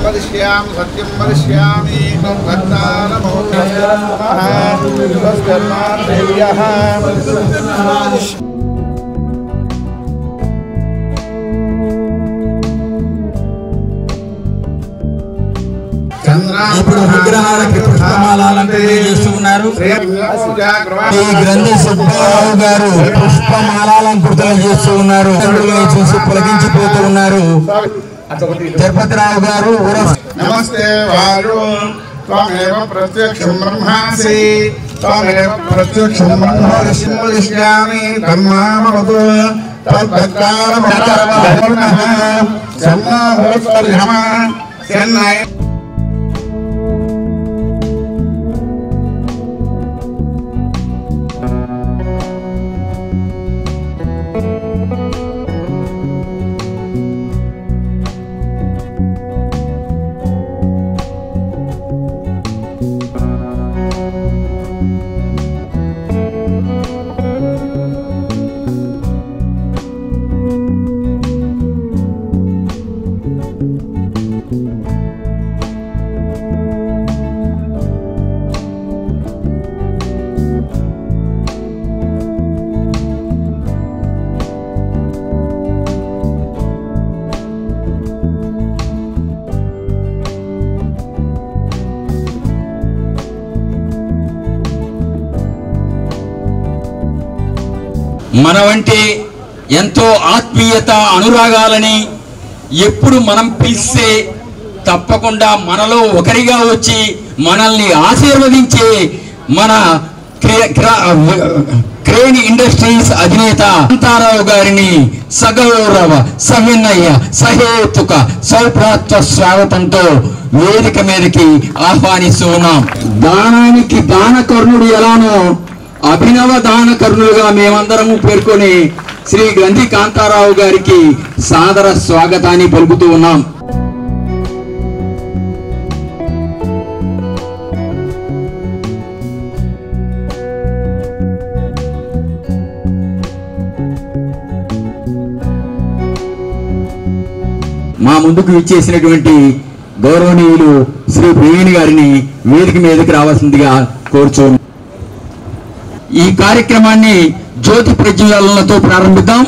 वदिष्याम सत्यम वदिष्यामि ఇప్పుడు విగ్రహాలకి పుష్పమాలలు చేస్తున్నారు. ఈ గ్రంథి సుబ్బారావు గారు పుష్పమాలలంకృతం చేస్తూ ఉన్నారు. చూసి పులకించిపోతూ ఉన్నారు. తిరుపతిరావు గారు నమస్తే వారు త్వమేవ ప్రత్యక్షం బ్రహ్మాసి త్వమేవ ప్రత్యక్షం బ్రహ్మాసి వదిష్యామి తన్మామవతు తద్భక్తారమః సన్నాహోత్సర్యమ చెన్నై మన వంటి ఎంతో ఆత్మీయత అనురాగాలని ఎప్పుడు మనం పిలిస్తే తప్పకుండా మనలో ఒకరిగా వచ్చి మనల్ని ఆశీర్వదించే మన క్రేన్ ఇండస్ట్రీస్ అధినేత కాంతారావు గారిని సగౌరవ సవినయ సహేతుక సౌభ్రాత్వ స్వాగతంతో వేదిక మీదకి ఆహ్వానిస్తూ ఉన్నాం. దానానికి దానకర్ణుడు ఎలానో అభినవ దానకర్ణులుగా మేమందరము పేర్కొని శ్రీ గ్రంథి కాంతారావు గారికి సాదర స్వాగతాన్ని పలుకుతూ ఉన్నాం. మా ముందుకు ఇచ్చేసినటువంటి గౌరవనీయులు శ్రీ ప్రవీణ్ గారిని వేదిక మీదకి రావాల్సిందిగా కోరుచు ఈ కార్యక్రమాన్ని జ్యోతి ప్రజ్వలనతో ప్రారంభిద్దాం.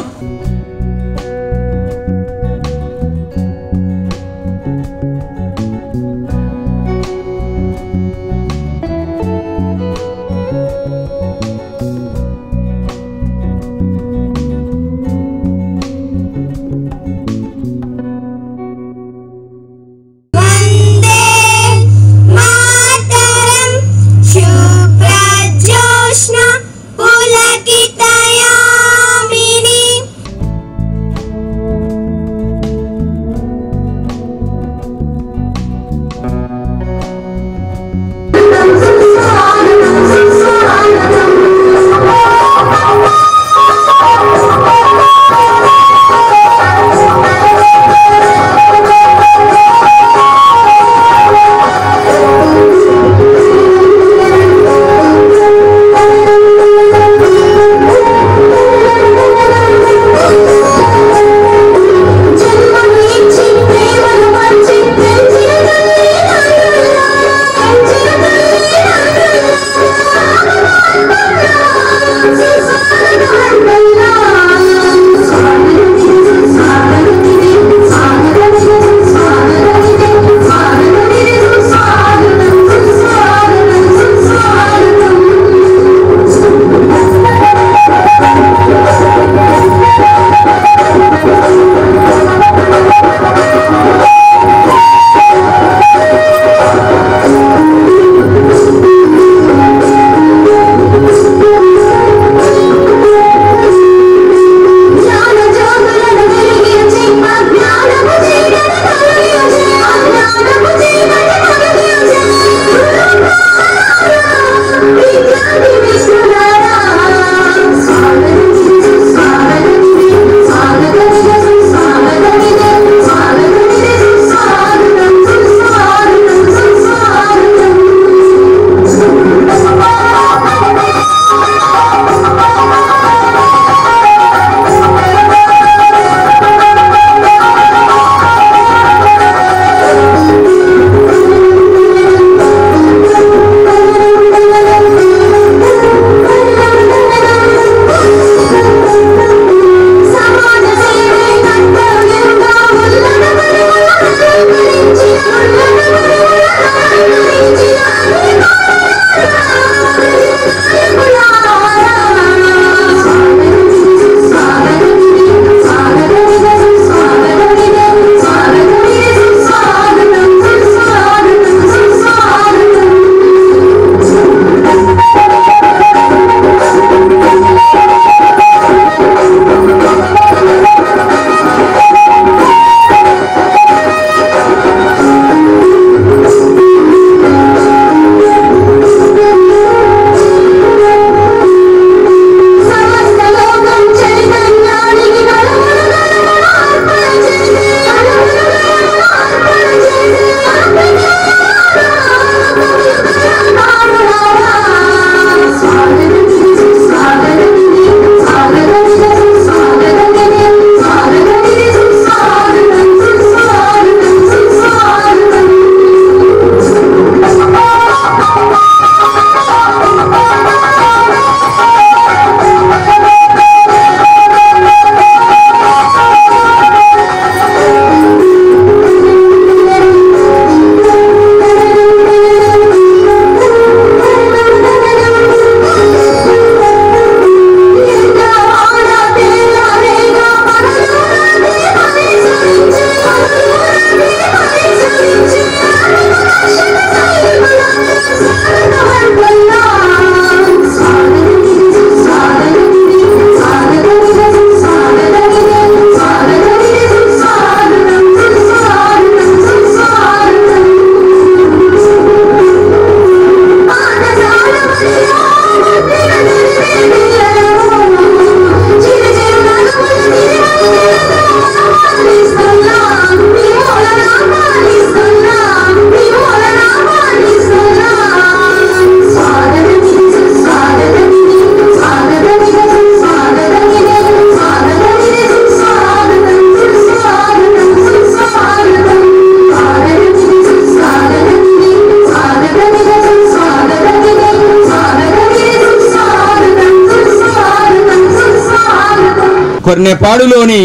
కొర్నెపాడులోని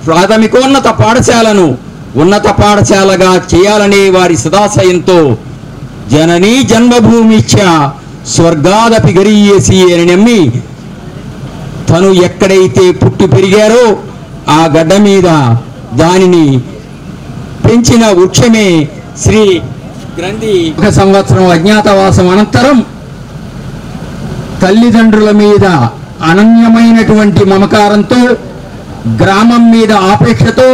ప్రాథమికోన్నత పాఠశాలను ఉన్నత పాఠశాలగా చేయాలనే వారి సదాశయంతో జననీ జన్మభూమిచ్చ స్వర్గాదపి గరీయసి అని నమ్మి తను ఎక్కడైతే పుట్టి పెరిగారో ఆ గడ్డ మీద దానిని పెంచిన వృక్షమే శ్రీ గ్రంథి. 1 సంవత్సరం అజ్ఞాతవాసం అనంతరం తల్లిదండ్రుల మీద అనన్యమైనటువంటి మమకారంతో, గ్రామం మీద ఆపేక్షతో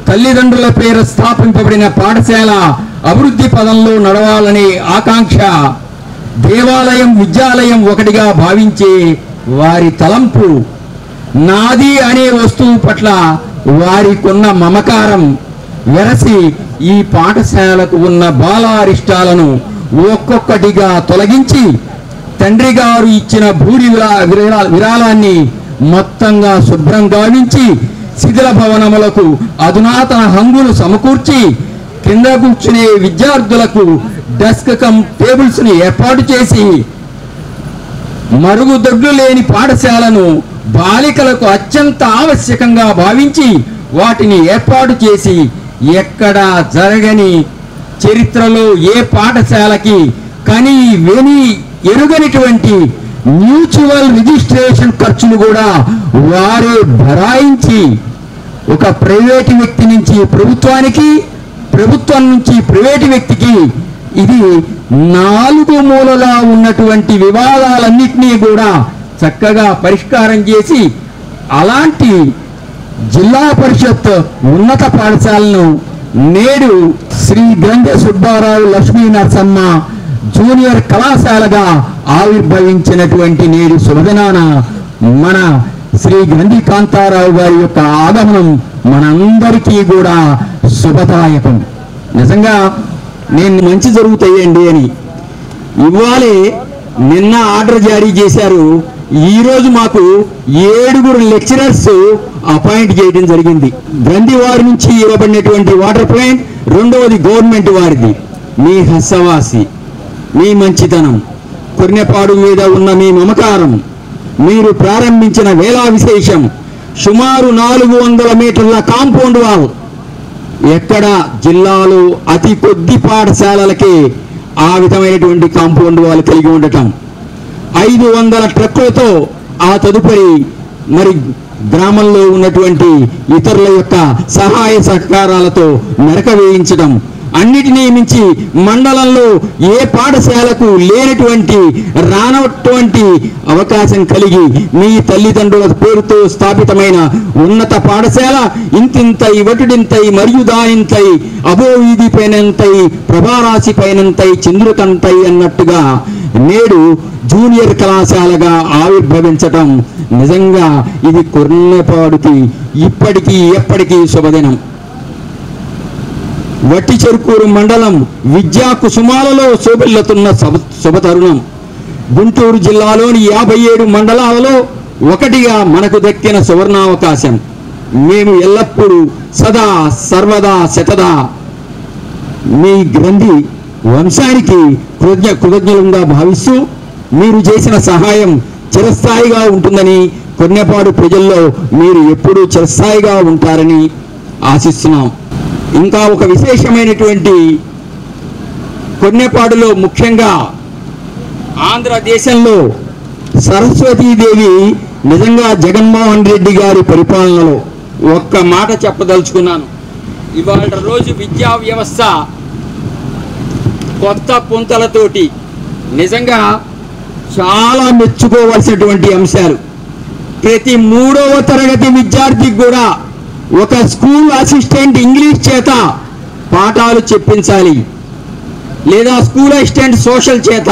తల్లిదండ్రుల పేరు స్థాపింపబడిన పాఠశాల అభివృద్ధి పదంలో నడవాలనే ఆకాంక్ష, దేవాలయం విద్యాలయం ఒకటిగా భావించే వారి తలంపు, నాది అనే వస్తువు పట్ల వారికున్న మమకారం వెరసి ఈ పాఠశాలకు ఉన్న బాలారిష్టాలను ఒక్కొక్కటిగా తొలగించి తండ్రి గారు ఇచ్చిన భూరి విరాళాన్ని మొత్తంగా శుభ్రం గావించి శిథిల భవనములకు అధునాతన హంగులు సమకూర్చి కింద కూర్చునే విద్యార్థులకు డెస్క్ కమ్ టేబుల్స్ ని ఏర్పాటు చేసి మరుగుదొడ్లు లేని పాఠశాలను బాలికలకు అత్యంత ఆవశ్యకంగా భావించి వాటిని ఏర్పాటు చేసి ఎక్కడా జరగని చరిత్రలో ఏ పాఠశాలకి కని విని ఎరుగనిటువంటి మ్యూచువల్ రిజిస్ట్రేషన్ ఖర్చులు కూడా వారే భరాయించి ఒక ప్రైవేటు వ్యక్తి నుంచి ప్రభుత్వానికి, ప్రభుత్వం నుంచి ప్రైవేటు వ్యక్తికి ఇది 4 మూలలా ఉన్నటువంటి వివాదాలన్నింటినీ కూడా చక్కగా పరిష్కారం చేసి అలాంటి జిల్లా పరిషత్ ఉన్నత పాఠశాలను నేడు శ్రీ గ్రంథి సుబ్బారావు లక్ష్మీ నరసమ్మ జూనియర్ కళాశాలగా ఆవిర్భవించినటువంటి నేడు శుభదినాన మన శ్రీ గ్రంథి కాంతారావు గారి యొక్క ఆగమనం మనందరికీ కూడా శుభదాయకం. నిజంగా నేను మంచి జరుగుతాయండి అని ఇవ్వాలి. నిన్న ఆర్డర్ జారీ చేశారు. ఈరోజు మాకు 7 లెక్చరర్స్ అపాయింట్ చేయడం జరిగింది. గ్రంథి వారి నుంచి ఇవ్వబడినటువంటి వాటర్ ప్లాంట్, రెండవది గవర్నమెంట్ వారిది. మీ హస్సవాసి, మీ మంచితనం, కొర్నెపాడు మీద ఉన్న మీ మమకారం, మీరు ప్రారంభించిన వేళా విశేషం, సుమారు 400 మీటర్ల కాంపౌండ్ వాల్, ఎక్కడ జిల్లాలో అతి కొద్ది పాఠశాలలకే ఆ విధమైనటువంటి కాంపౌండ్ వాల్ కలిగి ఉండటం, 500 ట్రక్కులతో ఆ తదుపరి మరి గ్రామంలో ఉన్నటువంటి ఇతరుల యొక్క సహాయ సహకారాలతో మెరక వేయించడం, అన్నిటినీ మించి మండలంలో ఏ పాఠశాలకు లేనటువంటి రానటువంటి అవకాశం కలిగి మీ తల్లిదండ్రుల పేరుతో స్థాపితమైన ఉన్నత పాఠశాల ఇంతింతై వటుడింతై మరియు దాయింతై అభోవీధి పైనంతై ప్రభారాశి పైనంతై చంద్రుకంతై అన్నట్టుగా నేడు జూనియర్ కళాశాలగా ఆవిర్భవించటం నిజంగా ఇది కొర్నెపాడుకి ఇప్పటికీ ఎప్పటికీ శుభదినం. వట్టి చెరుకూరు మండలం విద్యా కుసుమాలలో శోభిల్లుతున్న శుభతరుణం. గుంటూరు జిల్లాలోని 57 మండలాలలో ఒకటిగా మనకు దక్కిన సువర్ణావకాశం. మేము ఎల్లప్పుడూ సదా సర్వదా శతదా మీ గ్రంథి వంశానికి కృతజ్ఞులంగా భావిస్తూ మీరు చేసిన సహాయం చిరస్థాయిగా ఉంటుందని, కొర్నెపాడు ప్రజల్లో మీరు ఎప్పుడూ చిరస్థాయిగా ఉంటారని ఆశిస్తున్నాం. ఇంకా ఒక విశేషమైనటువంటి కొర్నెపాడులో ముఖ్యంగా ఆంధ్రదేశంలో సరస్వతీదేవి నిజంగా జగన్మోహన్ రెడ్డి గారి పరిపాలనలో ఒక్క మాట చెప్పదలుచుకున్నాను. ఇవాళ రోజు విద్యా వ్యవస్థ కొత్త పుంతలతోటి నిజంగా చాలా మెచ్చుకోవాల్సినటువంటి అంశాలు. ప్రతి 3వ తరగతి విద్యార్థికి కూడా ఒక స్కూల్ అసిస్టెంట్ ఇంగ్లీష్ చేత పాఠాలు చెప్పించాలి, లేదా స్కూల్ అసిస్టెంట్ సోషల్ చేత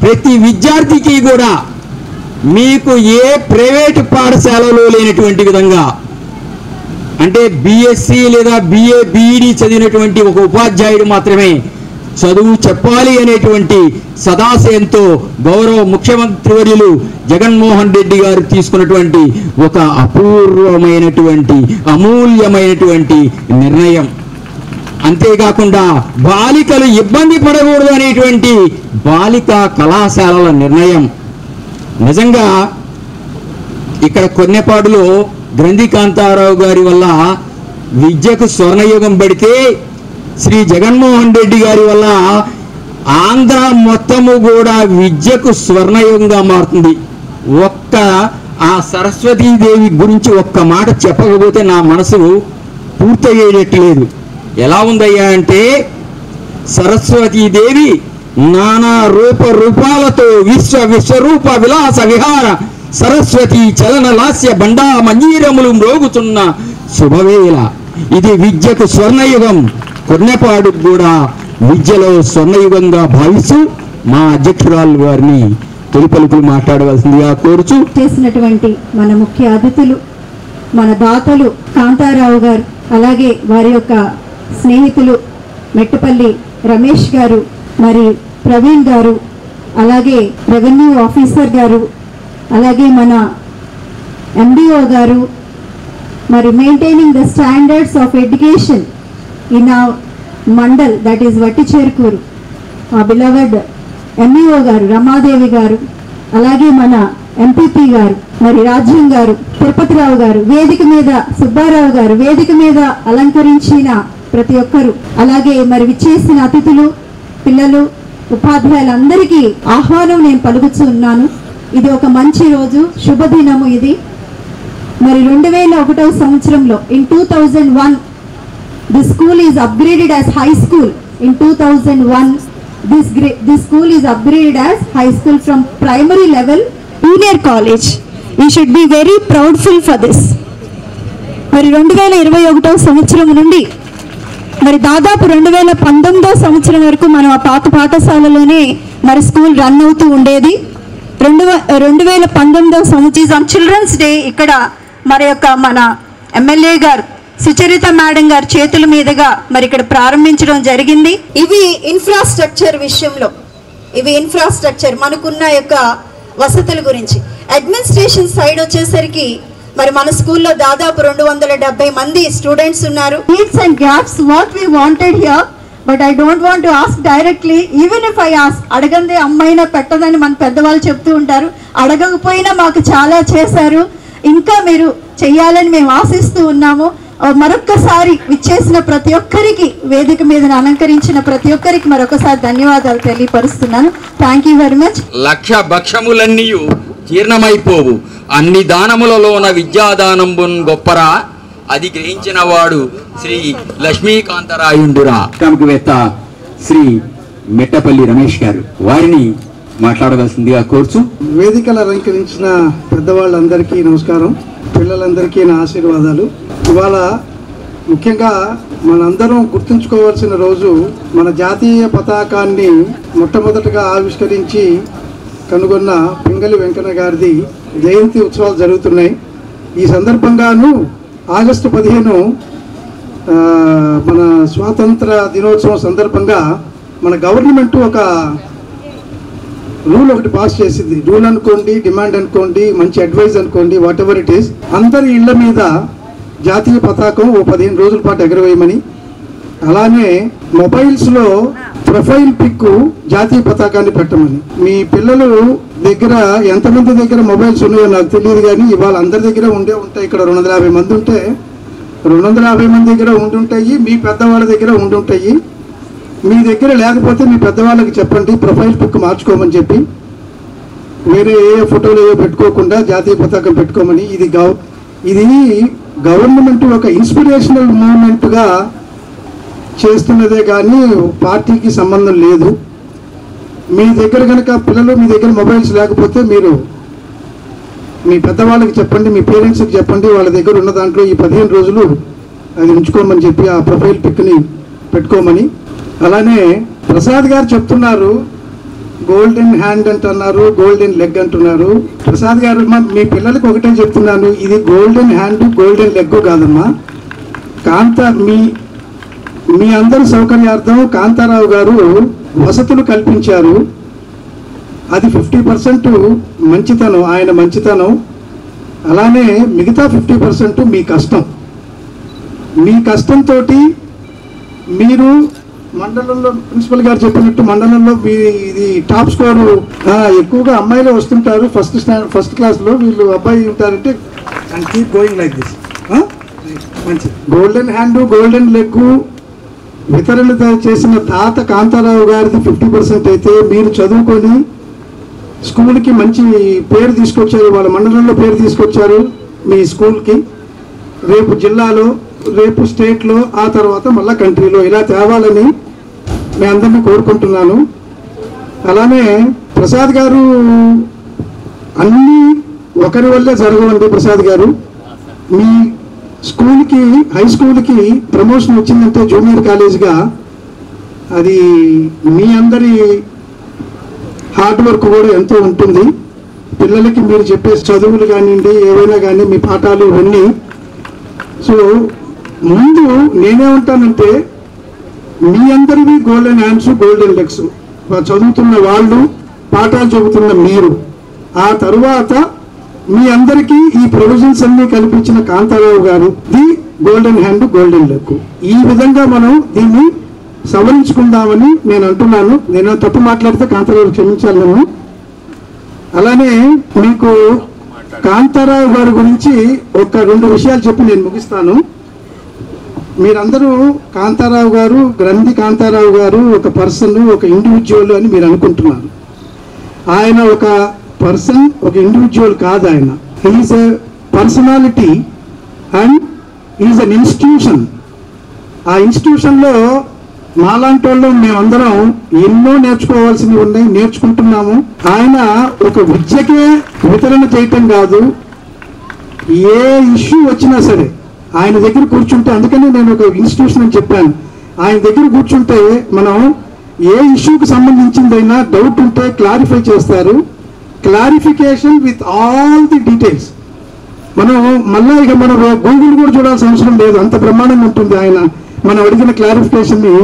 ప్రతి విద్యార్థికి కూడా మీకు ఏ ప్రైవేటు పాఠశాలలో లేనటువంటి విధంగా, అంటే బిఎస్సి లేదా బిఏ బిఈడి చదివినటువంటి ఒక ఉపాధ్యాయుడు మాత్రమే చదువు చెప్పాలి అనేటువంటి సదాశయంతో గౌరవ ముఖ్యమంత్రి వర్యులు జగన్మోహన్ రెడ్డి గారు తీసుకున్నటువంటి ఒక అపూర్వమైనటువంటి అమూల్యమైనటువంటి నిర్ణయం. అంతేకాకుండా బాలికలు ఇబ్బంది పడకూడదు అనేటువంటి బాలికా కళాశాలల నిర్ణయం. నిజంగా ఇక్కడ కొన్నేపాడులో గ్రంథి కాంతారావు గారి వల్ల విద్యకు స్వర్ణయుగం పడితే శ్రీ జగన్మోహన్ రెడ్డి గారి వల్ల ఆంధ్ర మొత్తము కూడా విద్యకు స్వర్ణయుగంగా మారుతుంది. ఒక్క ఆ సరస్వతీదేవి గురించి ఒక్క మాట చెప్పకపోతే నా మనసు పూర్తయ్యేటట్లేదు. ఎలా ఉందయ్యా అంటే, సరస్వతీదేవి నానా రూపాలతో విశ్వరూప విలాస విహార సరస్వతి చలన లాస్య బండా మంజీరములు మ్రోగుతున్న శుభవేళ. ఇది విద్యకు స్వర్ణయుగం. కొన్నేపాడు కూడా విద్యలో స్వర్ణయుగంగా భావిస్తూ మా అధ్యక్షురాలు వారిని తొలి పలుకులు మాట్లాడవలసిందిగా కోరుచు. చేసినటువంటి మన ముఖ్య అతిథులు, మన దాతలు కాంతారావు గారు, అలాగే వారి యొక్క స్నేహితులు మెట్టపల్లి రమేష్ గారు, మరి ప్రవీణ్ గారు, అలాగే రెవెన్యూ ఆఫీసర్ గారు, అలాగే మన ఎండిఓ గారు, మరి maintaining the standards of education in ఆ మండల్ దట్ ఈస్ వట్టిచేరుకూరు, మా బిలవర్డ్ ఎంఈఓ గారు రమాదేవి గారు, అలాగే మన ఎంపీపీ గారు, మరి రాజ్యం గారు, తిరుపతిరావు గారు, వేదిక మీద సుబ్బారావు గారు, వేదిక మీద అలంకరించిన ప్రతి ఒక్కరు, అలాగే మరి విచ్చేసిన అతిథులు, పిల్లలు, ఉపాధ్యాయులందరికీ ఆహ్వానం నేను పలుకుతూ ఉన్నాను. ఇది ఒక మంచి రోజు, శుభదినము ఇది. మరి 2001వ సంవత్సరంలో in 2001 the school is upgraded as high school. In 2001 this school is upgraded as high school from primary level junior college. We should be very proudful for this. మరి 2021వ సంవత్సరం నుండి మరి దాదాపు 2019వ సంవత్సరం వరకు మనం ఆ పాత పాఠశాలలోనే మరి స్కూల్ రన్ అవుతూ ఉండేది. 2019వ సంవత్సరం చిల్డ్రన్స్ డే ఇక్కడ మరి యొక్క మన ఎమ్మెల్యే గారు సుచరిత మేడం గారి చేతుల మీదుగా మరి ఇక్కడ ప్రారంభించడం జరిగింది. ఇవి ఇన్ఫ్రాస్ట్రక్చర్ విషయంలో, ఇవి ఇన్ఫ్రాస్ట్రక్చర్ మనకున్న యొక్క వసతుల గురించి. అడ్మినిస్ట్రేషన్ సైడ్ వచ్చేసరికి మరి మన స్కూల్లో దాదాపు 270 మంది స్టూడెంట్స్ ఉన్నారు. Needs and gaps what we wanted here, but I don't want to ask directly. Even if I ask, అడగందే అమ్మాయినా పెట్టదని మన పెద్దవాళ్ళు చెప్తూ ఉంటారు. అడగకపోయినా మాకు చాలా చేశారు, ఇంకా మీరు చెయ్యాలని మేము ఆశిస్తూ ఉన్నాము. మరొక్కసారి విచ్చేసిన ప్రతి ఒక్కరికి, వేదిక మీద అలంకరించిన ప్రతి ఒక్కరికి మరొకసారి ధన్యవాదాలు తెలియపరుస్తున్నాను. Thank you very much. లక్ష భక్షములన్నీ జీర్ణమైపోవు, అన్ని దానములలోన విద్యాదానంబున్ గొప్పరా, అది గ్రహించిన వాడు శ్రీ లక్ష్మీకాంతరాయుండురా. కామికవేత్త శ్రీ మెట్టపల్లి రమేష్ గారు, వారిని మాట్లాడవలసిందిగా కోర్చు. వేదికలు అలంకరించిన పెద్దవాళ్ళందరికీ నమస్కారం, పిల్లలందరికీ నా ఆశీర్వాదాలు. ఇవాళ ముఖ్యంగా మనందరం గుర్తుంచుకోవాల్సిన రోజు, మన జాతీయ పతాకాన్ని మొట్టమొదటగా ఆవిష్కరించి కనుగొన్న పింగళి వెంకన్న గారిది జయంతి ఉత్సవాలు జరుగుతున్నాయి. ఈ సందర్భంగాను ఆగస్టు 15 మన స్వాతంత్ర దినోత్సవం సందర్భంగా మన గవర్నమెంట్ ఒక రూల్ ఒకటి పాస్ చేసింది. రూల్ అనుకోండి, డిమాండ్ అనుకోండి, మంచి అడ్వైజ్ అనుకోండి, వాట్ ఎవర్ ఇట్ ఈస్, అందరి ఇళ్ల మీద జాతీయ పతాకం ఓ 15 రోజుల పాటు ఎగరవేయమని, అలానే మొబైల్స్లో ప్రొఫైల్ పిక్ జాతీయ పతాకాన్ని పెట్టమని. మీ పిల్లలు దగ్గర ఎంతమంది దగ్గర మొబైల్స్ ఉన్నాయో నాకు తెలియదు, కానీ ఇవాళ అందరి దగ్గర ఉండే ఉంటాయి. ఇక్కడ 250 మంది ఉంటే 250 మంది దగ్గర ఉండుంటాయి, మీ పెద్దవాళ్ళ దగ్గర ఉండుంటాయి. మీ దగ్గర లేకపోతే మీ పెద్దవాళ్ళకి చెప్పండి ప్రొఫైల్ పిక్ మార్చుకోమని చెప్పి, వేరే ఏ ఫోటోలు ఏవో పెట్టుకోకుండా జాతీయ పతాకం పెట్టుకోమని. ఇది గవర్నమెంట్ ఒక ఇన్స్పిరేషనల్ మూవ్మెంట్గా చేస్తున్నదే కానీ పార్టీకి సంబంధం లేదు. మీ దగ్గర కనుక పిల్లలు, మీ దగ్గర మొబైల్స్ లేకపోతే మీరు మీ పెద్దవాళ్ళకి చెప్పండి, మీ పేరెంట్స్కి చెప్పండి, వాళ్ళ దగ్గర ఉన్న దాంట్లో ఈ 15 రోజులు అది ఉంచుకోమని చెప్పి ఆ ప్రొఫైల్ పిక్ని పెట్టుకోమని. అలానే ప్రసాద్ గారు చెప్తున్నారు గోల్డెన్ హ్యాండ్ అంటున్నారు, గోల్డెన్ లెగ్ అంటున్నారు. ప్రసాద్ గారు, మీ పిల్లలకి ఒకటే చెప్తున్నాను, ఇది గోల్డెన్ హ్యాండ్ గోల్డెన్ లెగ్ కాదమ్మా. మీ అందరి సౌకర్యార్థం కాంతారావు గారు వసతులు కల్పించారు. అది 50% మంచితనం, ఆయన మంచితనం. అలానే మిగతా 50% మీ కష్టం. మీ కష్టంతో మీరు మండలంలో ప్రిన్సిపల్ గారు చెప్పినట్టు మండలంలో ఇది టాప్ స్కోర్ ఎక్కువగా అమ్మాయిలు వస్తుంటారు ఫస్ట్ క్లాస్లో, వీళ్ళు అబ్బాయి ఉంటారంటే and keep going like this. మంచి గోల్డెన్ హ్యాండ్ గోల్డెన్ లెగ్ వితరణ చేసిన తాత కాంతారావు గారిది 50% అయితే మీరు చదువుకొని స్కూల్కి మంచి పేరు తీసుకొచ్చారు, వాళ్ళ మండలంలో పేరు తీసుకొచ్చారు మీ స్కూల్కి. రేపు జిల్లాలో, రేపు స్టేట్లో, ఆ తర్వాత మళ్ళీ కంట్రీలో ఇలా తేవాలని నేను అందరినీ కోరుకుంటున్నాను. అలానే ప్రసాద్ గారు అన్నీ ఒకరి వల్లే జరగవండి. ప్రసాద్ గారు మీ స్కూల్కి, హై స్కూల్కి ప్రమోషన్ వచ్చిందంటే జూనియర్ కాలేజ్గా అది మీ అందరి హార్డ్ వర్క్ కూడా ఎంతో ఉంటుంది. పిల్లలకి మీరు చెప్పే చదువులు కానివ్వండి, ఏవైనా కానీ మీ పాఠాలు ఇవన్నీ. సో ముందు నేనేమంటానంటే మీ అందరివి గోల్డెన్ హ్యాండ్స్ గోల్డెన్ లెగ్స్, చదువుతున్న వాళ్ళు, పాఠాలు చెబుతున్న మీరు. ఆ తరువాత మీ అందరికీ ఈ ప్రొవిజన్స్ అన్ని కల్పించిన కాంతారావు గారు the golden hand golden leg. ఈ విధంగా మనం దీన్ని సవరించుకుందామని నేను అంటున్నాను. నేను తప్పు మాట్లాడితే కాంతారావు క్షమించాలి నన్ను. అలానే మీకు కాంతారావు గారి గురించి ఒక 2 విషయాలు చెప్పి నేను ముగిస్తాను. మీరందరూ కాంతారావు గారు, గ్రంథి కాంతారావు గారు ఒక పర్సన్, ఒక ఇండివిజువల్ అని మీరు అనుకుంటున్నారు. ఆయన ఒక పర్సన్, ఒక ఇండివిజువల్ కాదు. ఆయన is a personality and is an institution. ఆ ఇన్స్టిట్యూషన్లో మాలాంటి వాళ్ళు మేమందరం ఎన్నో నేర్చుకోవాల్సినవి ఉన్నాయి, నేర్చుకుంటున్నాము. ఆయన ఒక విద్యకే వితరణ చేయటం కాదు, ఏ ఇష్యూ వచ్చినా సరే ఆయన దగ్గర కూర్చుంటే, అందుకని నేను ఒక ఇన్స్టిట్యూషన్ అని చెప్పాను. ఆయన దగ్గర కూర్చుంటే మనం ఏ ఇష్యూకి సంబంధించిందైనా డౌట్ ఉంటే క్లారిఫై చేస్తారు. Clarification with all the details. మనం మళ్ళీ ఇక మనం గూగుల్ కూడా చూడాల్సిన అవసరం లేదు, అంత బ్రహ్మాండంగా ఉంటుంది ఆయన మనం అడిగిన క్లారిఫికేషన్ని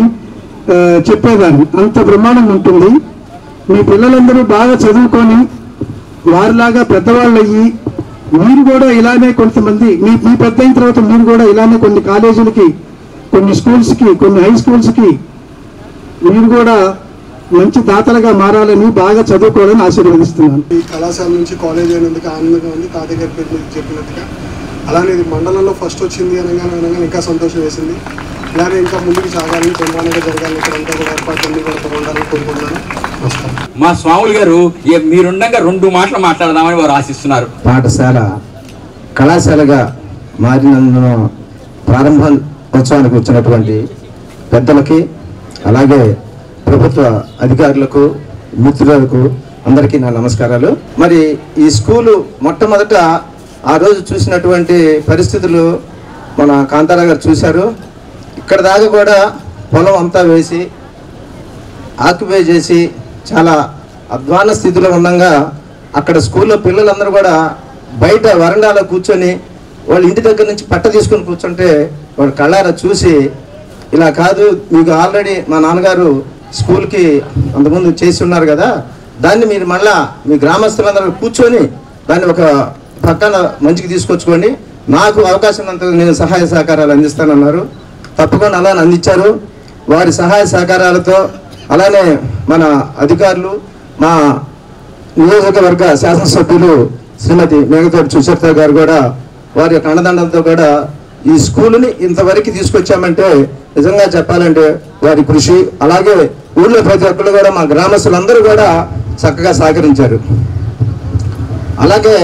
చెప్పేదాన్ని, అంత బ్రహ్మాండంగా ఉంటుంది. మీ పిల్లలందరూ బాగా చదువుకొని వారిలాగా పెద్దవాళ్ళు అయ్యి మీరు కూడా ఇలానే కొంతమంది మీ పెద్ద అయిన తర్వాత మీరు కూడా ఇలానే కొన్ని కాలేజీలకి, కొన్ని స్కూల్స్కి, కొన్ని హై స్కూల్స్కి మీరు కూడా మంచి దాతలుగా మారాలని, బాగా చదువుకోవాలని ఆశీర్వదిస్తున్నాను. ఈ కళాశాల నుంచి కాలేజ్ అయినందుకు ఆనందంగా ఉంది. తాతయ్య గారి పేరు మీకు చెప్పినట్టుగా అలానే ఇది మండలంలో ఫస్ట్ వచ్చింది అనగానే ఇంకా సంతోషం వేసింది. ఇలానే ఇంకా ముందుకు సాగాలని, బ్రహ్మాండంగా జరగాలని, ఇక్కడంతా కూడా ఏర్పాట్లన్నీ కూడా బాగుండాలని కోరుకుంటున్నాను. నమస్కారం. మా స్వాములు గారు మీరుండగా 2 మాటలు మాట్లాడదామని వారు ఆశిస్తున్నారు. పాఠశాల కళాశాలగా మారినందున ప్రారంభోత్సవానికి వచ్చినటువంటి పెద్దలకి, అలాగే ప్రభుత్వ అధికారులకు, మిత్రులకు అందరికీ నా నమస్కారాలు. మరి ఈ స్కూలు మొట్టమొదట ఆ రోజు చూసినటువంటి పరిస్థితులు మన కాంతారావు గారు చూశారు. ఇక్కడ దాకా కూడా పొలం అంతా వేసి ఆక్యుపై చేసి చాలా అధ్వాన స్థితిలో ఉండగా అక్కడ స్కూల్లో పిల్లలందరూ కూడా బయట వరండాలో కూర్చొని వాళ్ళ ఇంటి దగ్గర నుంచి పట్ట తీసుకొని కూర్చుంటే వాళ్ళు కళ్ళారా చూసి, ఇలా కాదు, మీకు ఆల్రెడీ మా నాన్నగారు స్కూల్కి అంతకుముందు చేసి ఉన్నారు కదా, దాన్ని మీరు మళ్ళా మీ గ్రామస్తులందరూ కూర్చొని దాన్ని ఒక పక్కన మంచికి తీసుకొచ్చుకోండి, నాకు అవకాశం ఉన్నంత నేను సహాయ సహకారాలు అందిస్తానన్నారు. తప్పకుండా అలా అందించారు. వారి సహాయ సహకారాలతో అలానే మన అధికారులు, మా నియోజకవర్గ శాసనసభ్యులు శ్రీమతి మేఘతోటి సుచరిత గారు కూడా వారి యొక్క అండదండలతో కూడా ఈ స్కూల్ని ఇంతవరకు తీసుకొచ్చామంటే నిజంగా చెప్పాలంటే వారి కృషి. అలాగే ఊళ్ళో ప్రతి ఒక్కరు కూడా మా గ్రామస్తులందరూ కూడా చక్కగా సహకరించారు. అలాగే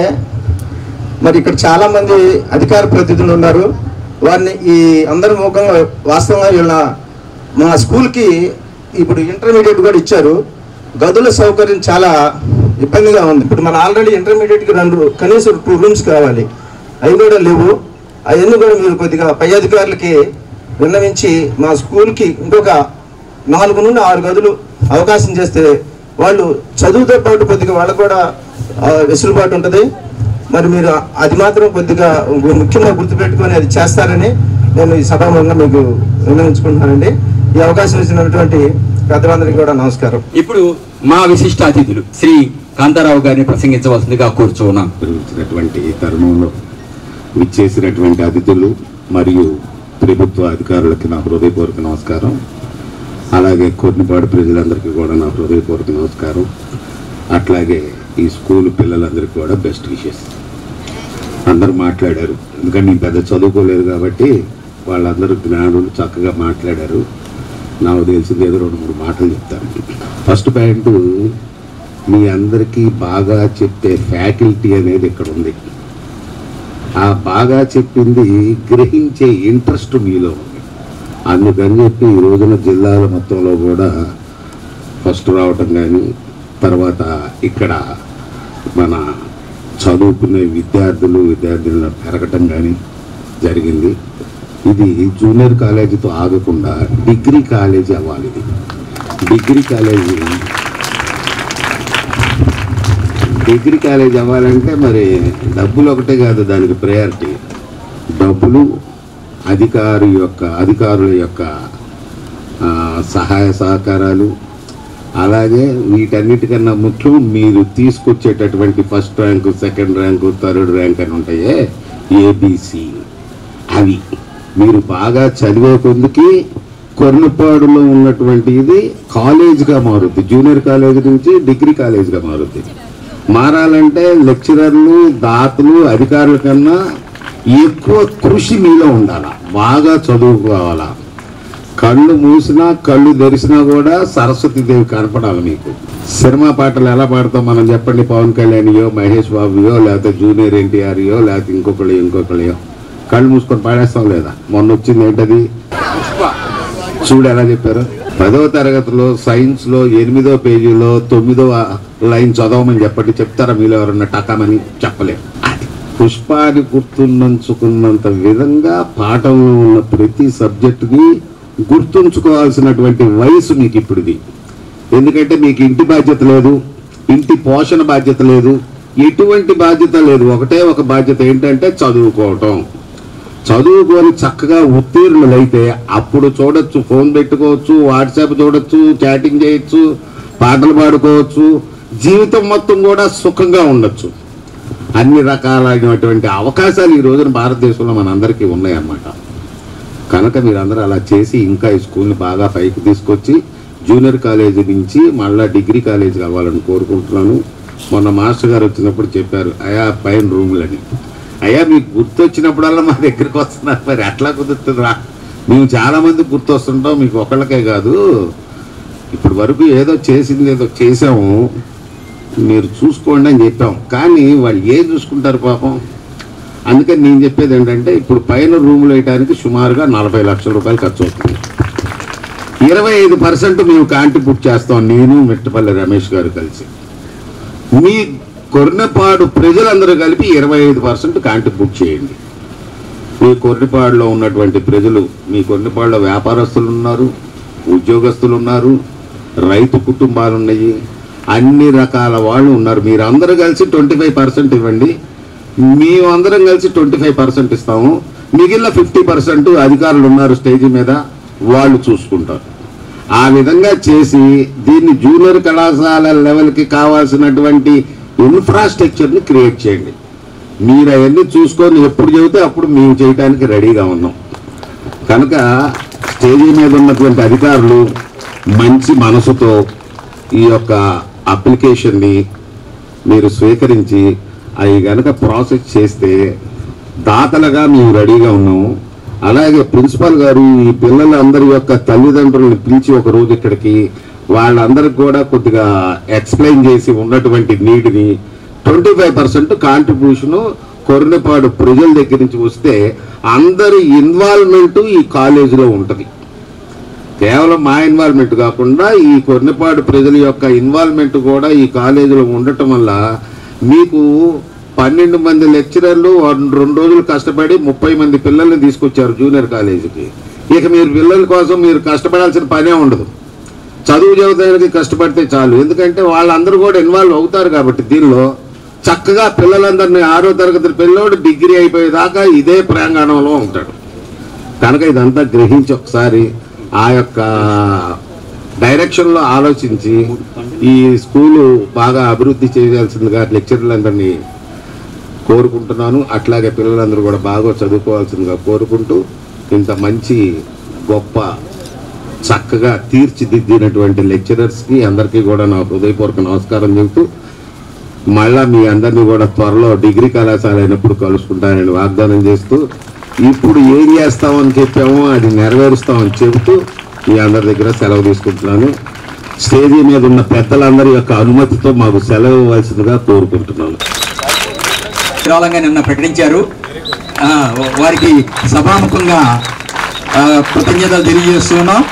మరి ఇక్కడ చాలామంది అధికార ప్రతినిధులు ఉన్నారు. వారిని ఈ అందరి ముఖంగా వాస్తవంగా వీళ్ళ మా స్కూల్కి ఇప్పుడు ఇంటర్మీడియట్ కూడా ఇచ్చారు. గదుల సౌకర్యం చాలా ఇబ్బందిగా ఉంది. ఇప్పుడు మన ఆల్రెడీ ఇంటర్మీడియట్కి కనీసం 2 రూమ్స్ కావాలి, అవి కూడా లేవు. అవన్నీ కూడా మీరు కొద్దిగా పై అధికారులకి విన్నవించి మా స్కూల్కి ఇంకొక 4 నుండి 6 గదులు అవకాశం చేస్తే వాళ్ళు చదువుతో పాటు కొద్దిగా వాళ్ళకు కూడా వెసులుబాటు ఉంటుంది. మరి మీరు అది మాత్రం కొద్దిగా ముఖ్యంగా గుర్తుపెట్టుకొని అది చేస్తారని నేను ఈ సభాముఖంగా మీకు విన్నవించుకుంటున్నానండి. ఈ అవకాశం ఇచ్చినటువంటి పెద్దలందరికీ కూడా నమస్కారం. ఇప్పుడు మా విశిష్ట అతిథులు శ్రీ కాంతారావు గారిని ప్రసంగించవలసిందిగా కూర్చున్నాం. జరుగుతున్నటువంటి తరుణంలో విచ్చేసినటువంటి అతిథులు మరియు ప్రభుత్వ అధికారులకి నా హృదయపూర్వక నమస్కారం. అలాగే కొన్నిపాడు ప్రజలందరికీ కూడా నా హృదయపూర్వక నమస్కారం. అట్లాగే ఈ స్కూల్ పిల్లలందరికీ కూడా బెస్ట్ విషెస్. అందరూ మాట్లాడారు, ఎందుకంటే నేను పెద్ద చదువుకోలేదు కాబట్టి వాళ్ళందరూ జ్ఞానులు చక్కగా మాట్లాడారు. నాకు తెలిసింది ఏదో 2-3 మాటలు చెప్తాను. ఫస్ట్ పాయింట్, మీ అందరికీ బాగా చెప్పే ఫ్యాకల్టీ అనేది ఇక్కడ ఉంది. ఆ బాగా చెప్పింది గ్రహించే ఇంట్రెస్ట్ మీలో ఉంది. అందుకని చెప్పి ఈ రోజున జిల్లాల మొత్తంలో కూడా ఫస్ట్ రావటం కానీ, తర్వాత ఇక్కడ మన చదువుకునే విద్యార్థులను పెరగటం కానీ జరిగింది. ఇది జూనియర్ కాలేజీతో ఆగకుండా డిగ్రీ కాలేజీ అవ్వాలి. ఇది డిగ్రీ కాలేజీ అవ్వాలంటే మరి డబ్బులు ఒకటే కాదు దానికి ప్రయారిటీ. డబ్బులు, అధికారుల యొక్క సహాయ సహకారాలు, అలాగే వీటన్నిటికన్నా ముఖ్యం మీరు తీసుకొచ్చేటటువంటి first rank, second rank, third rank అని ఉంటాయే ఏబిసి, అవి మీరు బాగా చదివే కొద్దికి కొర్నపాడులో ఉన్నటువంటి ఇది కాలేజ్గా మారుద్ది. జూనియర్ కాలేజ్ నుంచి డిగ్రీ కాలేజ్గా మారుద్ది. మారాలంటే లెక్చరర్లు, దాతలు, అధికారుల కన్నా ఎక్కువ కృషి మీలో ఉండాలా. బాగా చదువుకోవాలా. కళ్ళు మూసినా కళ్ళు తెరిసినా కూడా సరస్వతీదేవి కనపడాలి మీకు. సినిమా పాటలు ఎలా పాడతాం మనం చెప్పండి? పవన్ కళ్యాణ్యో, మహేష్ బాబుయో, లేకపోతే జూనియర్ ఎన్టీఆర్యో, లేకపోతే ఇంకొకళ్ళయో కళ్ళు మూసుకొని పాడేస్తాం లేదా? మొన్న వచ్చింది ఏంటది? చూడు ఎలా చెప్పారు. 10వ తరగతిలో సైన్స్లో 8వ పేజీలో 9వ లైన్ చదవమని చెప్పండి. చెప్తారా మీలో ఎవరన్నా? టకామని చెప్పలేము. అది పుష్పాన్ని గుర్తుంచుకున్నంత విధంగా పాఠంలో ఉన్న ప్రతి సబ్జెక్టుని గుర్తుంచుకోవాల్సినటువంటి వయసు మీకు ఇప్పుడుది. ఎందుకంటే మీకు ఇంటి బాధ్యత లేదు, ఇంటి పోషణ బాధ్యత లేదు, ఎటువంటి బాధ్యత లేదు. ఒకటే ఒక బాధ్యత ఏంటంటే చదువుకోవటం. చదువుకొని చక్కగా ఉత్తీర్ణులైతే అప్పుడు చూడొచ్చు, ఫోన్ పెట్టుకోవచ్చు, వాట్సాప్ చూడొచ్చు, చాటింగ్ చేయొచ్చు, పాటలు పాడుకోవచ్చు, జీవితం మొత్తం కూడా సుఖంగా ఉండొచ్చు. అన్ని రకాలైనటువంటి అవకాశాలు ఈ రోజున భారతదేశంలో మనందరికీ ఉన్నాయన్నమాట. కనుక మీరందరూ అలా చేసి ఇంకా ఈ స్కూల్ని బాగా పైకి తీసుకొచ్చి జూనియర్ కాలేజీ నుంచి మళ్ళీ డిగ్రీ కాలేజీ అవ్వాలని కోరుకుంటున్నాను. మొన్న మాస్టర్ గారు వచ్చినప్పుడు చెప్పారు, అయా పైన రూములని. అయ్యా మీకు గుర్తొచ్చినప్పుడల్లా మా దగ్గరికి వస్తున్నారు, మరి అట్లా కుదురుతుందిరా? మేము చాలామంది గుర్తొస్తుంటాం, మీకు ఒకళ్ళకే కాదు. ఇప్పుడు వరకు ఏదో చేసాము, మీరు చూసుకోండి అని చెప్పాం. కానీ వాళ్ళు ఏం చూసుకుంటారు పాపం. అందుకని నేను చెప్పేది ఏంటంటే, ఇప్పుడు పైన రూములు వేయడానికి సుమారుగా 40 లక్షల రూపాయలు ఖర్చు అవుతుంది. 25% మేము కాంట్రిబ్యూట్ చేస్తాం, నేను మెట్టపల్లి రమేష్ గారు కలిసి. మీ కొర్నపాడు ప్రజలందరూ కలిపి 25% కాంట్రిబ్యూట్ చేయండి. మీ కొర్నపాడులో ఉన్నటువంటి ప్రజలు, మీ కొర్నపాడులో వ్యాపారస్తులు ఉన్నారు, ఉద్యోగస్తులు ఉన్నారు, రైతు కుటుంబాలు ఉన్నాయి, అన్ని రకాల వాళ్ళు ఉన్నారు. మీరందరూ కలిసి 25% ఇవ్వండి. మేమందరం కలిసి 25% ఇస్తాము. మిగిలిన 50% అధికారులు ఉన్నారు స్టేజ్ మీద, వాళ్ళు చూసుకుంటారు. ఆ విధంగా చేసి దీన్ని జూనియర్ కళాశాల లెవెల్కి కావాల్సినటువంటి ఇన్ఫ్రాస్ట్రక్చర్ని క్రియేట్ చేయండి. మీరు అవన్నీ చూసుకొని ఎప్పుడు చెబితే అప్పుడు మేము చేయడానికి రెడీగా ఉన్నాం. కనుక స్టేజీ మీద ఉన్నటువంటి అధికారులు మంచి మనసుతో ఈ యొక్క అప్లికేషన్ని మీరు స్వీకరించి అవి కనుక ప్రాసెస్ చేస్తే దాతలుగా మేము రెడీగా ఉన్నాము. అలాగే ప్రిన్సిపాల్ గారు ఈ పిల్లలందరి యొక్క తల్లిదండ్రులను పిలిచి ఒకరోజు ఇక్కడికి వాళ్ళందరికి కూడా కొద్దిగా ఎక్స్ప్లెయిన్ చేసి ఉన్నటువంటి నీడ్ని 25% కాంట్రిబ్యూషను కొర్నపాడు ప్రజల దగ్గర నుంచి వస్తే అందరి ఇన్వాల్వ్మెంటు ఈ కాలేజీలో ఉంటుంది. కేవలం మా ఇన్వాల్వ్మెంట్ కాకుండా ఈ కొర్నపాడు ప్రజల యొక్క ఇన్వాల్వ్మెంట్ కూడా ఈ కాలేజీలో ఉండటం వల్ల మీకు 12 మంది లెక్చరర్లు 2 రోజులు కష్టపడి 30 మంది పిల్లల్ని తీసుకొచ్చారు జూనియర్ కాలేజీకి. ఇక మీరు పిల్లల కోసం మీరు కష్టపడాల్సిన పనే ఉండదు. చదువు చదవడానికి కష్టపడితే చాలు. ఎందుకంటే వాళ్ళందరూ కూడా ఇన్వాల్వ్ అవుతారు కాబట్టి దీనిలో చక్కగా పిల్లలందరినీ 6వ తరగతి పిల్లోడు డిగ్రీ అయిపోయేదాకా ఇదే ప్రాంగణంలో ఉంటాడు. కనుక ఇదంతా గ్రహించి ఒకసారి ఆ యొక్క డైరెక్షన్లో ఆలోచించి ఈ స్కూలు బాగా అభివృద్ధి చేయాల్సిందిగా లెక్చరర్లందరినీ కోరుకుంటున్నాను. అట్లాగే పిల్లలందరూ కూడా బాగా చదువుకోవాల్సిందిగా కోరుకుంటూ ఇంత మంచి గొప్ప చక్కగా తీర్చిదిద్దినటువంటి లెక్చరర్స్కి అందరికీ కూడా నా హృదయపూర్వక నమస్కారం చెబుతూ మళ్ళా మీ అందరినీ కూడా త్వరలో డిగ్రీ కళాశాల అయినప్పుడు కలుసుకుంటానని వాగ్దానం చేస్తూ ఇప్పుడు ఏం చేస్తామని చెప్పామో అది నెరవేరుస్తామని చెబుతూ మీ అందరి దగ్గర సెలవు తీసుకుంటున్నాను. స్టేజీ మీద ఉన్న పెద్దలందరి యొక్క అనుమతితో మాకు సెలవు ఇవ్వాల్సిందిగా కోరుకుంటున్నాను. విరాళంగా నిన్న ప్రకటించారు. వారికి సభాముఖంగా కృతజ్ఞతలు తెలియజేస్తున్నాం.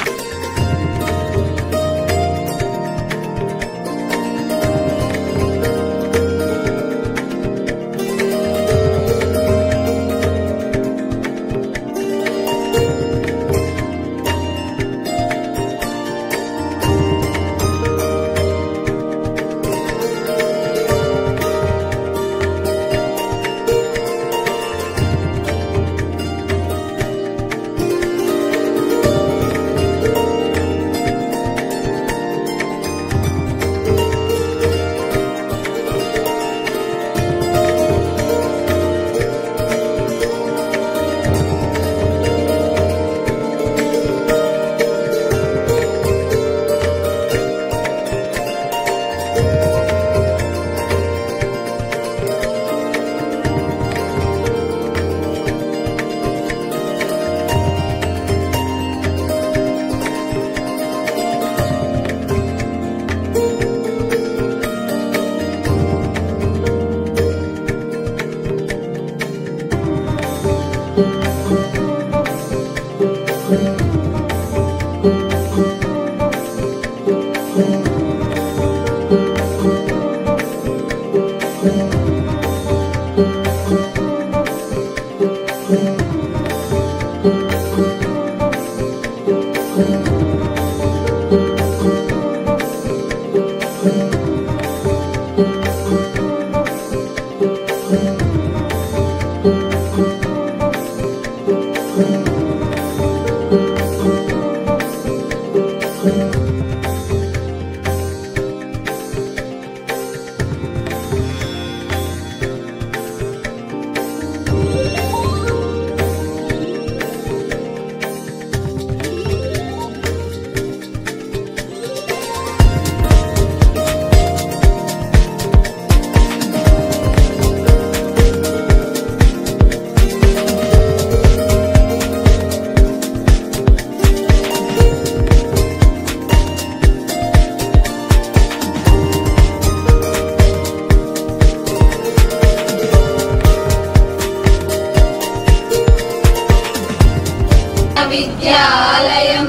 విద్యాలయం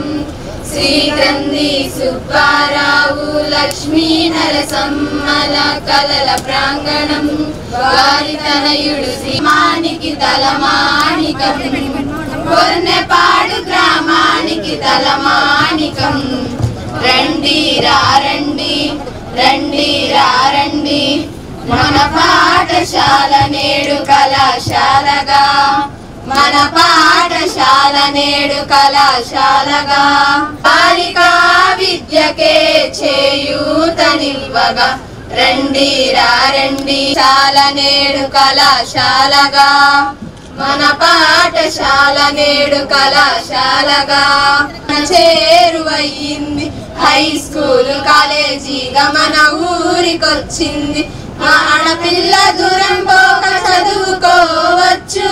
శ్రీ గ్రంథి సుబ్బారావు లక్ష్మీ నరసమ్మల కలల ప్రాంగణం వారి తనయుడు శ్రీమానికి తలమానికం కొర్నెపాడు గ్రామానికి తలమానికం రండి రండి రండి రండి మన పాఠశాల నేడు కళాశాలగా మన పాఠశాల నేడు కళాశాలగా బాలికా విద్యకే చేయూతనివ్వగా రండి రండి శాల నేడు కళాశాలగా మన పాఠశాల నేడు కళాశాలగా చేరువయ్యింది హై స్కూల్ కాలేజీగా మన ఊరికొచ్చింది ఆడపిల్ల దూరం పోక చదువుకోవచ్చు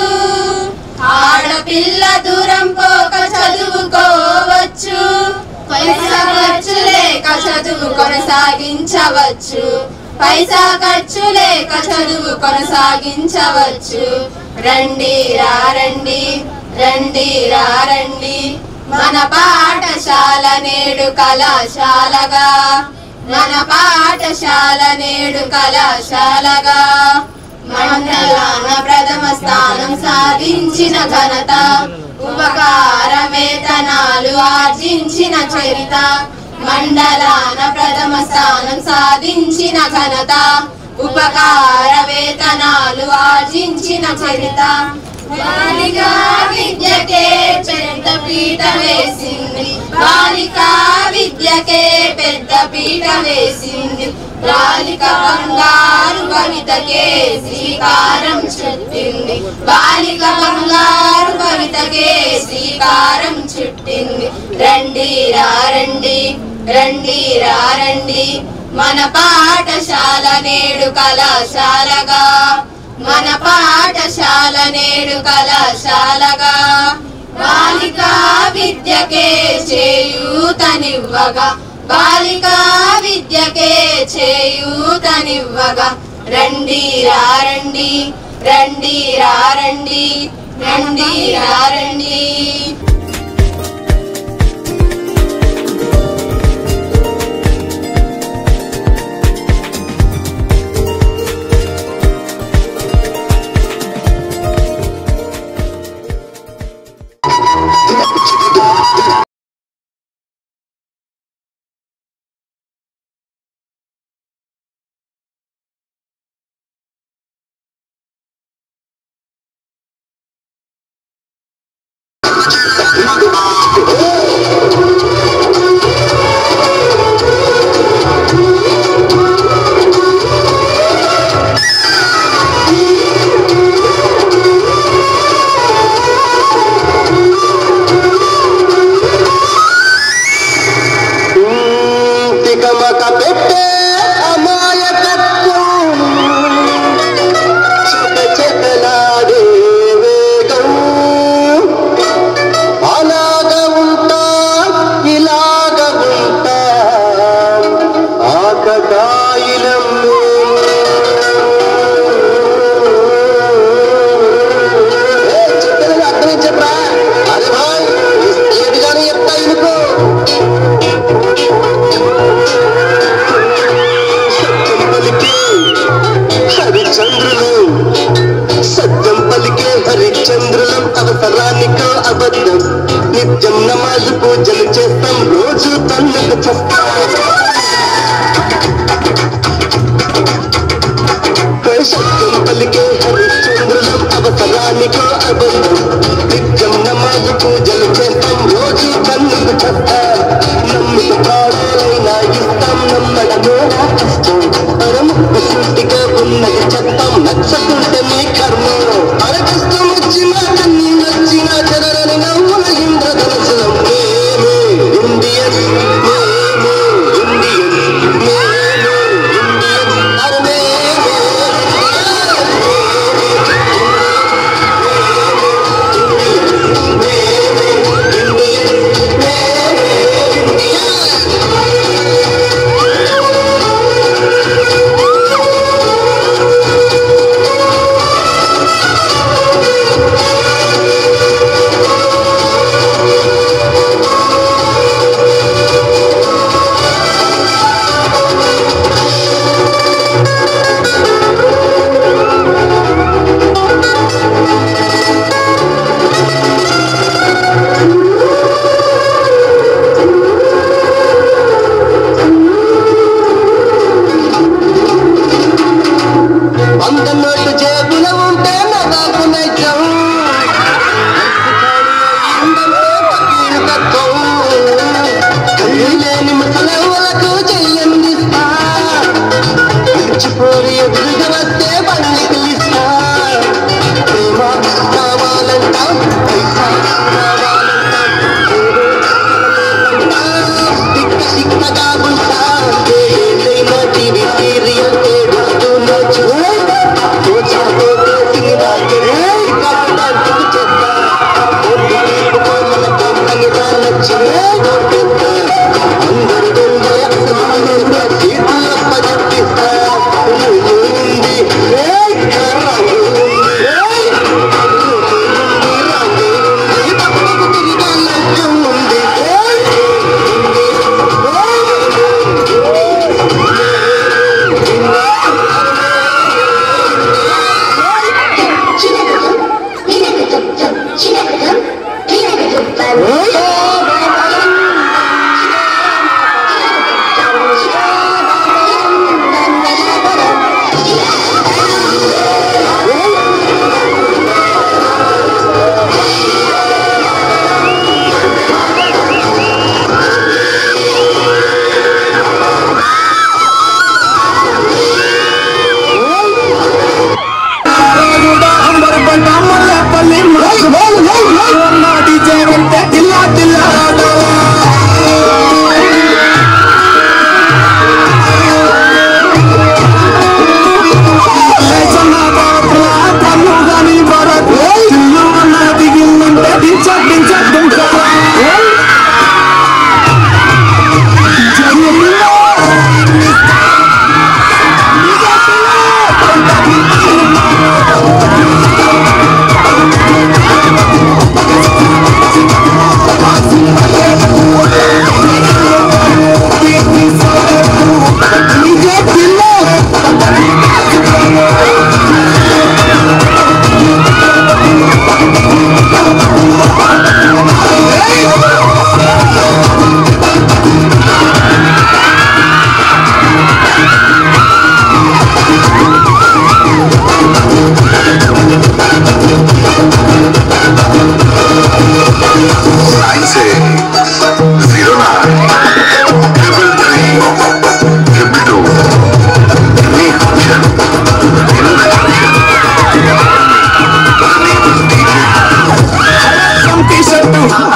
ఆడపిల్ల దూరం పోక చదువుకోవచ్చు పైసా ఖర్చు లేక చదువు కొనసాగించవచ్చు పైసా ఖర్చు లేక చదువు కొనసాగించవచ్చు రండి రండి రండి రండి మన పాఠశాల నేడు కళాశాలగా మన పాఠశాల నేడు కళాశాలగా మండలాన ప్రథమ స్థానం సాధించిన ఘనత ఉపకార వేతనాలు ఆర్జించిన చరిత మండలాన ప్రథమ స్థానం సాధించిన ఘనత ఉపకార వేతనాలు ఆర్జించిన చరిత బాలికా విద్యకే పెద్ద పీట వేసింది బాలికా విద్యకే పెద్ద పీట వేసింది బాలిక బంగారు భవితకే శ్రీకారం చుట్టింది బాలిక బంగారు కవితకే శ్రీకారం చుట్టింది. రండి రండి రండి రండి మన పాఠశాల నేడు కళాశాలగా, మన పాఠశాల నేడు కళాశాలగా. బాలికా విద్యకే చేయూతనివ్వగా, బాలికా విద్యకే చేయూతనివ్వగా. రండి రండి రండి రండి రండి రండి.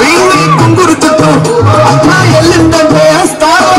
వీణి కుంగురు చుట్టూ అమ్మా ఎల్లిందంటే అయితే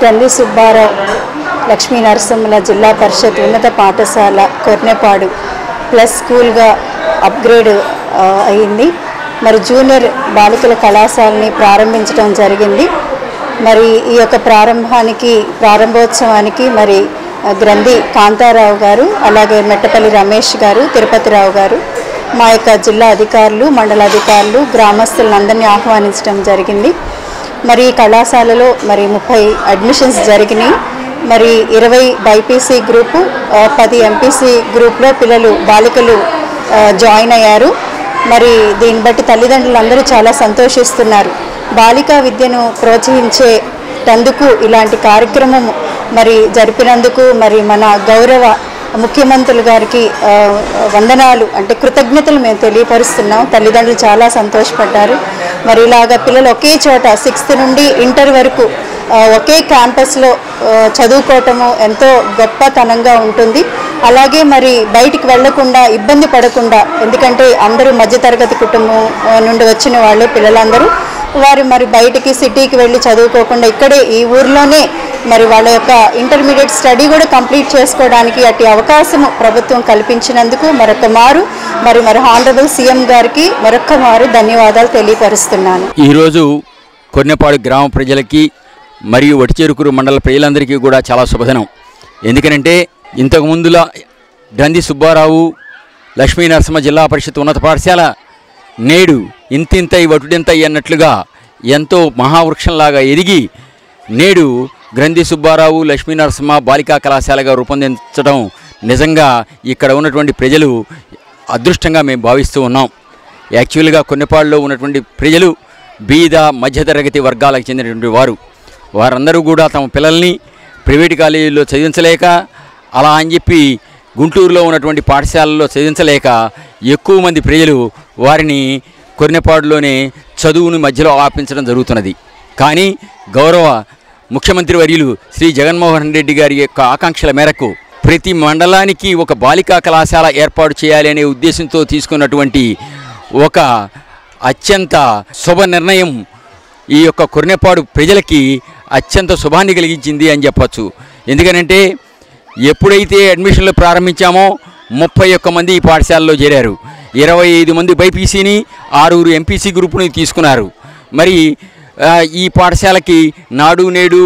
గండి సుబ్బారావు లక్ష్మీ నరసింహల జిల్లా పరిషత్ ఉన్నత పాఠశాల కొర్నెపాడు ప్లస్ స్కూల్గా అప్గ్రేడ్ అయింది. మరి జూనియర్ బాలికల కళాశాలని ప్రారంభించడం జరిగింది. మరి ఈ యొక్క ప్రారంభోత్సవానికి మరి గ్రంథి కాంతారావు గారు, అలాగే మెట్టపల్లి రమేష్ గారు, తిరుపతిరావు గారు, మా యొక్క జిల్లా అధికారులు, మండలాధికారులు, గ్రామస్తులందరినీ ఆహ్వానించడం జరిగింది. మరి ఈ కళాశాలలో మరి 30 అడ్మిషన్స్ జరిగినాయి. మరి 20 బైపీసీ గ్రూపు, 10 ఎంపీసీ గ్రూప్లో బాలికలు జాయిన్ అయ్యారు. మరి దీన్ని బట్టి తల్లిదండ్రులందరూ చాలా సంతోషిస్తున్నారు. బాలికా విద్యను ప్రోత్సహించేటందుకు ఇలాంటి కార్యక్రమం మరి జరిపినందుకు మరి మన గౌరవ ముఖ్యమంత్రులు గారికి వందనాలు, అంటే కృతజ్ఞతలు మేము తెలియపరుస్తున్నాం. తల్లిదండ్రులు చాలా సంతోషపడ్డారు. మరి ఇలాగ పిల్లలు ఒకే చోట 6th నుండి ఇంటర్ వరకు ఒకే క్యాంపస్లో చదువుకోవటము ఎంతో గొప్పతనంగా ఉంటుంది. అలాగే మరి బయటికి వెళ్లకుండా, ఇబ్బంది పడకుండా, ఎందుకంటే అందరూ మధ్యతరగతి కుటుంబం నుండి వచ్చిన వాళ్ళు పిల్లలందరూ వారు మరి బయటికి సిటీకి వెళ్ళి చదువుకోకుండా ఇక్కడే ఈ ఊర్లోనే మరి వాళ్ళ యొక్క ఇంటర్మీడియట్ స్టడీ కూడా కంప్లీట్ చేసుకోవడానికి అట్టి అవకాశం ప్రభుత్వం కల్పించినందుకు మరొక మారు హానరబుల్ సీఎం గారికి మరొక మారు ధన్యవాదాలు తెలియపరుస్తున్నాను. ఈరోజు కొర్నెపాడు గ్రామ ప్రజలకి మరియు వటిచేరుకూరు మండల ప్రజలందరికీ కూడా చాలా శుభదినం. ఎందుకనంటే ఇంతకుముందులా గంధి సుబ్బారావు లక్ష్మీ నరసింహ జిల్లా పరిషత్ ఉన్నత పాఠశాల నేడు ఇంతింతై వటుడింతై అన్నట్లుగా ఎంతో మహావృక్షంలాగా ఎదిగి నేడు గ్రంథి సుబ్బారావు లక్ష్మీ నరసింహ బాలికా కళాశాలగా రూపొందించడం నిజంగా ఇక్కడ ఉన్నటువంటి ప్రజలు అదృష్టంగా మేము భావిస్తూ ఉన్నాం. యాక్చువల్గా కొన్నిపాడులో ఉన్నటువంటి ప్రజలు బీద మధ్యతరగతి వర్గాలకు చెందినటువంటి వారందరూ కూడా తమ పిల్లల్ని ప్రైవేటు కాలేజీల్లో చదివించలేక, అలా అని చెప్పి గుంటూరులో ఉన్నటువంటి పాఠశాలల్లో చదివించలేక ఎక్కువ మంది ప్రజలు వారిని కొర్నెపాడులోనే చదువుని మధ్యలో ఆపించడం జరుగుతున్నది. కానీ గౌరవ ముఖ్యమంత్రి వర్యులు శ్రీ జగన్మోహన్ రెడ్డి గారి యొక్క ఆకాంక్షల మేరకు ప్రతి మండలానికి ఒక బాలికా కళాశాల ఏర్పాటు చేయాలి అనే ఉద్దేశంతో తీసుకున్నటువంటి ఒక అత్యంత శుభ నిర్ణయం ఈ యొక్క కొర్నెపాడు ప్రజలకి అత్యంత శుభాన్ని కలిగించింది అని చెప్పచ్చు. ఎందుకనంటే ఎప్పుడైతే అడ్మిషన్లు ప్రారంభించామో 31 మంది ఈ పాఠశాలలో చేరారు. 25 మంది బైపీసీని, 6 ఎంపీసీ గ్రూపుని తీసుకున్నారు. మరి ఈ పాఠశాలకి నాడు నేడు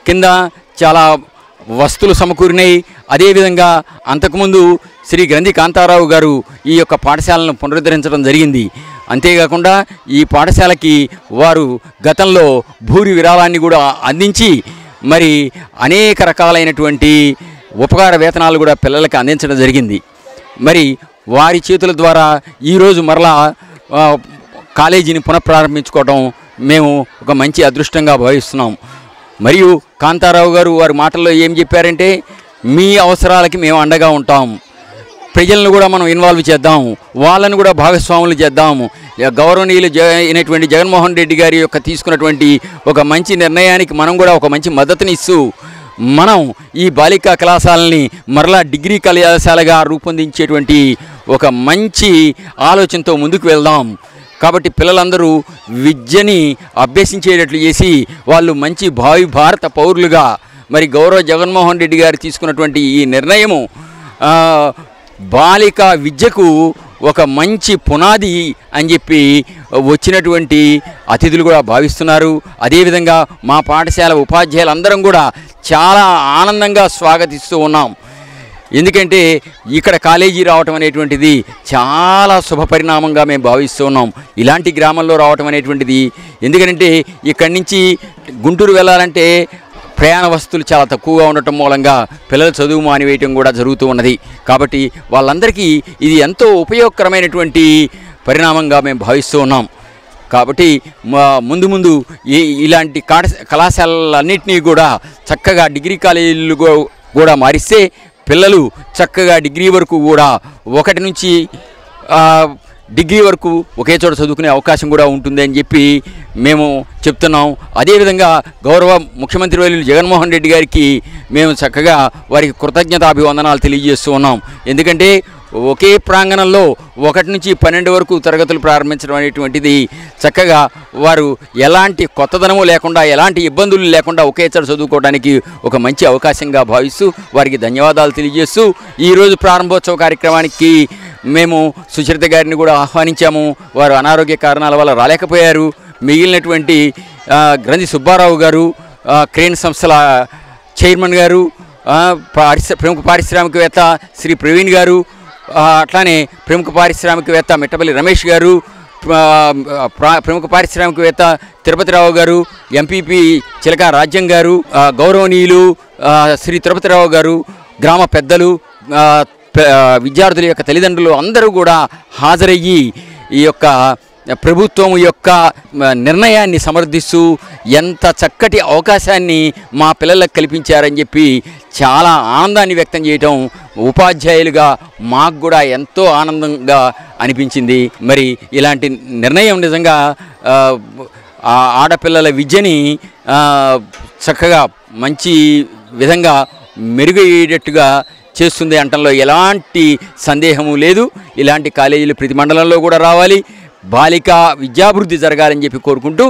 కింద చాలా వస్తువులు సమకూరినాయి. అదేవిధంగా అంతకుముందు శ్రీ గ్రంథి కాంతారావు గారు ఈ యొక్క పాఠశాలను పునరుద్ధరించడం జరిగింది. అంతేకాకుండా ఈ పాఠశాలకి వారు గతంలో భూరి విరాళాన్ని కూడా అందించి మరి అనేక రకాలైనటువంటి ఉపకార వేతనాలు కూడా పిల్లలకి అందించడం జరిగింది. మరి వారి చేతుల ద్వారా ఈరోజు మరలా కాలేజీని పునఃప్రారంభించుకోవడం మేము ఒక మంచి అదృష్టంగా భావిస్తున్నాం. మరియు కాంతారావు గారు వారి మాటల్లో ఏం చెప్పారంటే, మీ అవసరాలకి మేము అండగా ఉంటాం, ప్రజలను కూడా మనం ఇన్వాల్వ్ చేద్దాం, వాళ్ళను కూడా భాగస్వాములు చేద్దాము. గౌరవనీయులు అయినటువంటి జగన్మోహన్ రెడ్డి గారి యొక్క తీసుకున్నటువంటి ఒక మంచి నిర్ణయానికి మనం కూడా ఒక మంచి మద్దతునిస్తూ మనం ఈ బాలికా కళాశాలని మరలా డిగ్రీ కళాశాలగా రూపొందించేటువంటి ఒక మంచి ఆలోచనతో ముందుకు వెళ్దాం. కాబట్టి పిల్లలందరూ విద్యని అభ్యసించేటట్లు చేసి వాళ్ళు మంచి భారత పౌరులుగా మరి గౌరవ జగన్మోహన్ రెడ్డి గారు తీసుకున్నటువంటి ఈ నిర్ణయము బాలికా విద్యకు ఒక మంచి పునాది అని చెప్పి వచ్చినటువంటి అతిథులు కూడా భావిస్తున్నారు. అదేవిధంగా మా పాఠశాల ఉపాధ్యాయులందరం కూడా చాలా ఆనందంగా స్వాగతిస్తూ ఉన్నాం. ఎందుకంటే ఇక్కడ కాలేజీ రావటం అనేటువంటిది చాలా శుభపరిణామంగా మేము భావిస్తున్నాం. ఇలాంటి గ్రామంలో రావటం అనేటువంటిది ఎందుకంటే ఇక్కడి నుంచి గుంటూరు వెళ్ళాలంటే ప్రయాణ వస్తువులు చాలా తక్కువగా ఉండటం మూలంగా పిల్లల చదువు మానివేయటం కూడా జరుగుతూ ఉన్నది. కాబట్టి వాళ్ళందరికీ ఇది ఎంతో ఉపయోగకరమైనటువంటి పరిణామంగా మేము భావిస్తూ ఉన్నాం. కాబట్టి ముందు ముందు ఇలాంటి కళాశాలలన్నింటినీ కూడా చక్కగా డిగ్రీ కాలేజీలు కూడా మారిస్తే పిల్లలు చక్కగా డిగ్రీ వరకు కూడా 1 నుంచి డిగ్రీ వరకు ఒకే చోట చదువుకునే అవకాశం కూడా ఉంటుంది అని చెప్పి మేము చెప్తున్నాం. అదేవిధంగా గౌరవ ముఖ్యమంత్రి వర్యులు జగన్మోహన్ రెడ్డి గారికి మేము చక్కగా వారికి కృతజ్ఞతాభివందనాలు తెలియజేస్తూ ఉన్నాం. ఎందుకంటే ఒకే ప్రాంగణంలో 1 నుంచి 12 వరకు తరగతులు ప్రారంభించడం అనేటువంటిది చక్కగా వారు ఎలాంటి కొత్తదనము లేకుండా ఎలాంటి ఇబ్బందులు లేకుండా ఒకే చోట చదువుకోవడానికి ఒక మంచి అవకాశంగా భావిస్తూ వారికి ధన్యవాదాలు తెలియజేస్తూ ఈరోజు ప్రారంభోత్సవ కార్యక్రమానికి మేము సుచరిత గారిని కూడా ఆహ్వానించాము. వారు అనారోగ్య కారణాల వల్ల రాలేకపోయారు. మిగిలినటువంటి గ్రంథి సుబ్బారావు గారు, క్రేన్ సంస్థల చైర్మన్ గారు, ప్రముఖ పారిశ్రామికవేత్త శ్రీ ప్రవీణ్ గారు, అట్లానే ప్రముఖ పారిశ్రామికవేత్త మిట్టపల్లి రమేష్ గారు, ప్రముఖ పారిశ్రామికవేత్త తిరుపతిరావు గారు, ఎంపీపీ చిలక రాజ్యం గారు, గౌరవనీయులు శ్రీ తిరుపతిరావు గారు, గ్రామ పెద్దలు, విద్యార్థుల యొక్క తల్లిదండ్రులు అందరూ కూడా హాజరయ్యి ఈ యొక్క ప్రభుత్వం యొక్క నిర్ణయాన్ని సమర్థిస్తూ ఎంత చక్కటి అవకాశాన్ని మా పిల్లలకు కల్పించారని చెప్పి చాలా ఆనందాన్ని వ్యక్తం చేయటం ఉపాధ్యాయులుగా మాకు కూడా ఎంతో ఆనందంగా అనిపించింది. మరి ఇలాంటి నిర్ణయం నిజంగా ఆడపిల్లల విద్యని చక్కగా మంచి విధంగా మెరుగయ్యేటట్టుగా చేస్తుంది అంటంలో ఎలాంటి సందేహము లేదు. ఇలాంటి కాలేజీలు ప్రతి మండలంలో కూడా రావాలి. బాలికా విద్యాభివృద్ధి జరగాలని చెప్పి కోరుకుంటూ